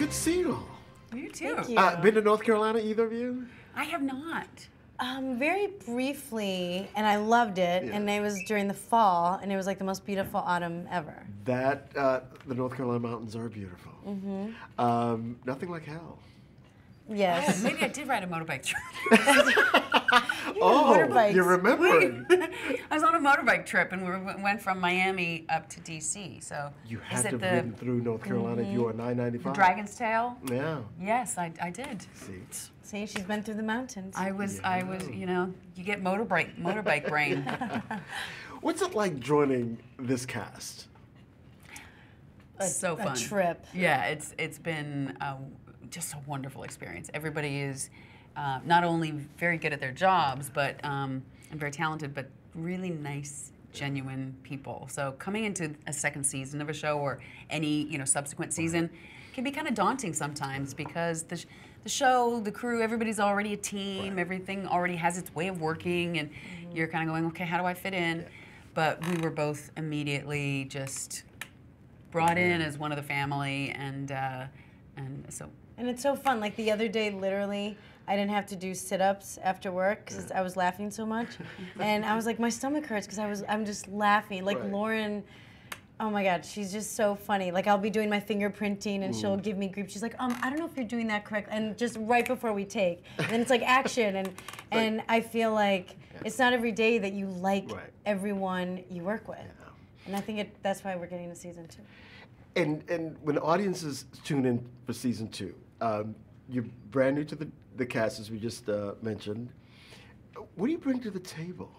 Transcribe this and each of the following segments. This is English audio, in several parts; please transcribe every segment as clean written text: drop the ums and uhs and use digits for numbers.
good to see you all. You too. Thank you. Been to North Carolina, either of you? I have not. Very briefly, and I loved it, and it was during the fall, and it was like the most beautiful autumn ever. That, the North Carolina mountains are beautiful. Nothing like hell. Yes. Maybe I did ride a motorbike trip. motorbikes. You remember? I was on a motorbike trip and we went from Miami up to DC. So You had is to it have the ridden through North Carolina if you were 995. Dragon's Tail? Yeah. Yes, I did. See. See, she's been through the mountains. I was, you know, you get motorbike brain. What's it like joining this cast? So fun. A trip. Yeah, it's been just a wonderful experience. Everybody is not only very good at their jobs, but and very talented, but really nice, genuine people. So coming into a second season of a show or any subsequent season can be kind of daunting sometimes because the show, the crew, everybody's already a team. Everything already has its way of working, and you're kind of going, okay, how do I fit in? Yeah. But we were both immediately just brought in as one of the family, and so. And it's so fun. Like the other day, literally, I didn't have to do sit-ups after work because I was laughing so much, and I was like, my stomach hurts because I'm just laughing. Like Lauren, oh my God, she's just so funny. Like I'll be doing my fingerprinting, and she'll give me grief. She's like, I don't know if you're doing that correct, and just right before we take, and then it's like action, and I feel like it's not every day that you like everyone you work with, and I think that's why we're getting a season 2. And when audiences tune in for season 2, you're brand new to the cast, as we just mentioned. What do you bring to the table?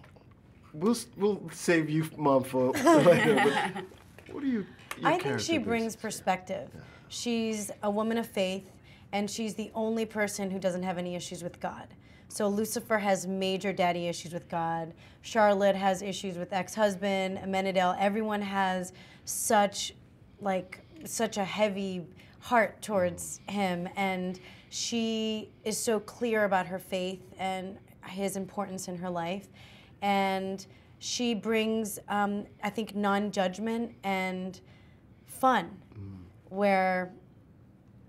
We'll save you, Mom, for later. But what do you? I think she brings perspective. Yeah. She's a woman of faith, and she's the only person who doesn't have any issues with God. So Lucifer has major daddy issues with God. Charlotte has issues with ex-husband. Amenadel. Everyone has such a heavy heart towards him, and she is so clear about her faith and his importance in her life, and she brings I think non-judgment and fun where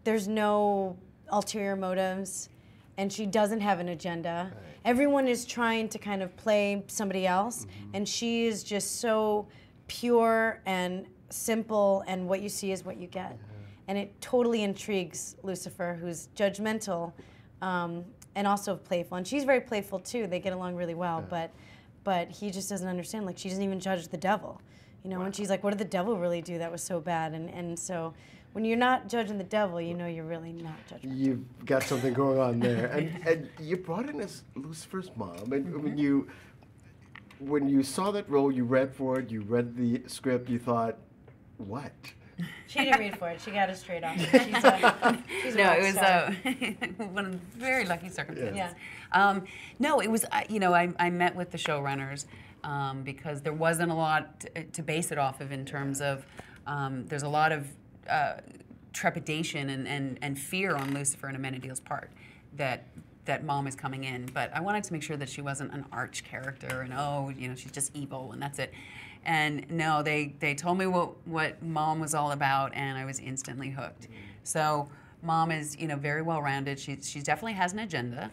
there's no ulterior motives, and she doesn't have an agenda. Everyone is trying to kind of play somebody else, and she is just so pure and simple, and what you see is what you get. And it totally intrigues Lucifer, who's judgmental and also playful. And she's very playful too. They get along really well, but he just doesn't understand. Like, she doesn't even judge the devil. And she's like, what did the devil really do that was so bad? And so when you're not judging the devil, you know you're really not judging. You've got something going on there. And you brought in as Lucifer's mom. And when you saw that role, you read for it, you read the script, you thought, what? She didn't read for it. She got it straight off. She's it was one of the very lucky circumstances. Yeah. No, it was, I met with the showrunners because there wasn't a lot to base it off of in terms of, there's a lot of trepidation and fear on Lucifer and Amenadel's part that mom is coming in. But I wanted to make sure that she wasn't an arch character and, she's just evil and that's it. And no, they told me what mom was all about, and I was instantly hooked. So mom is very well rounded. She definitely has an agenda,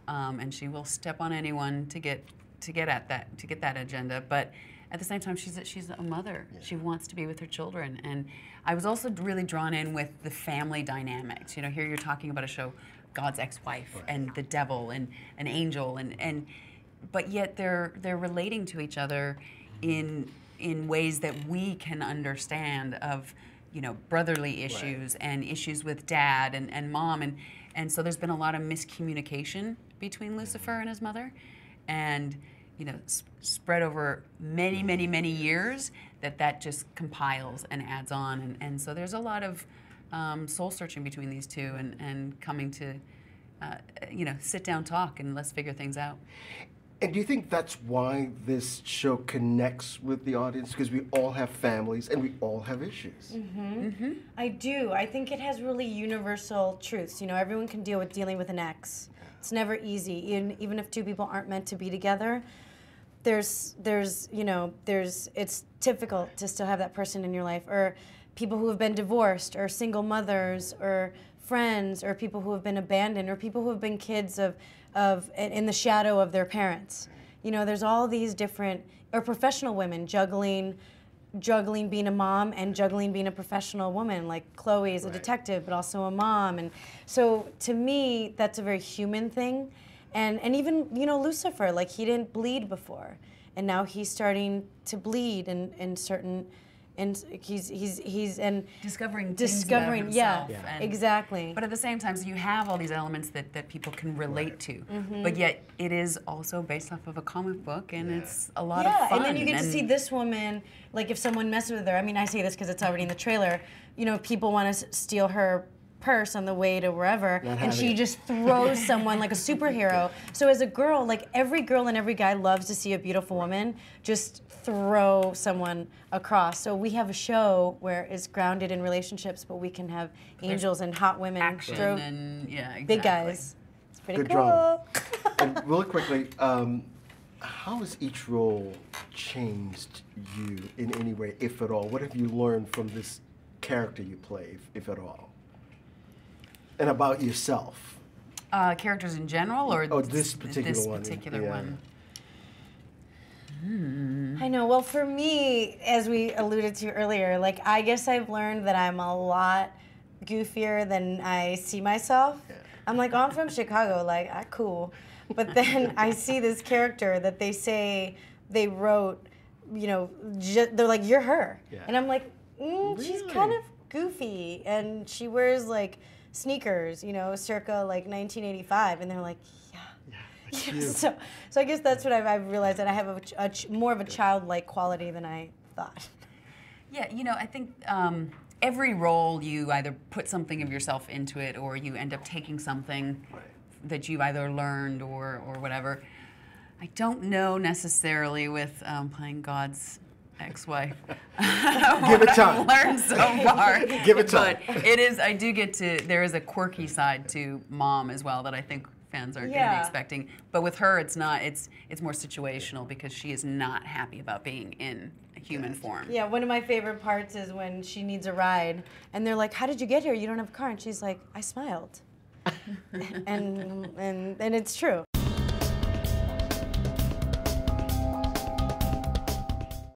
and she will step on anyone to get that agenda. But at the same time, she's a mother. Yeah. She wants to be with her children, and I was also really drawn in with the family dynamics. Here you're talking about a show, God's ex-wife and the devil and an angel, but yet they're relating to each other in ways that we can understand of, brotherly issues and issues with dad and mom. And so there's been a lot of miscommunication between Lucifer and his mother. And, spread over many, many, many years that just compiles and adds on. And so there's a lot of soul searching between these two and coming to, sit down, talk, and let's figure things out. And do you think that's why this show connects with the audience? Because we all have families and we all have issues. I do. I think it has really universal truths. Everyone can deal with dealing with an ex. It's never easy. Even if two people aren't meant to be together, it's difficult to still have that person in your life. Or people who have been divorced, or single mothers, or friends or people who have been abandoned or people who have been kids of in the shadow of their parents. You know, there's all these different, or professional women juggling being a mom and juggling being a professional woman. Like Chloe is a detective, but also a mom. And so to me, that's a very human thing. And even, you know, Lucifer, like he didn't bleed before. And now he's starting to bleed in certain, and he's and discovering yeah, and, exactly. But at the same time, so you have all these elements that people can relate to, but yet it is also based off of a comic book, and it's a lot of fun. And then you get to see this woman, like if someone messes with her. I mean, I say this because it's already in the trailer. You know, people want to steal her purse on the way to wherever, and she just throws someone like a superhero. So as a girl, like every girl and every guy loves to see a beautiful woman just throw someone across. So we have a show where it's grounded in relationships, but we can have angels and hot women, action and exactly. Big guys. It's pretty Good cool. drama. And really quickly, how has each role changed you in any way, if at all? What have you learned from this character you play, if at all? And about yourself? Characters in general, or this particular one? This particular one. I know. Well, for me, as we alluded to earlier, like I guess I've learned that I'm a lot goofier than I see myself. Yeah. I'm like, oh, I'm from Chicago, like, cool. But then I see this character that they say they wrote, you know, they're like, you're her. Yeah. And I'm like, really? She's kind of goofy, and she wears like sneakers, you know, circa like 1985, and they're like, yeah. So I guess that's what I've realized, that I have more of a childlike quality than I thought. Yeah, you know, I think every role you either put something of yourself into it, or you end up taking something that you've either learned or whatever. I don't know necessarily with playing God's ex-wife. Give it time. I've learned so far. Give it time. But it is, I do get to, there is a quirky side to Mom as well that I think fans aren't going to be expecting. But with her, it's not, it's more situational because she is not happy about being in a human form. Yeah, one of my favorite parts is when she needs a ride and they're like, how did you get here? You don't have a car. And she's like, I smiled. and it's true.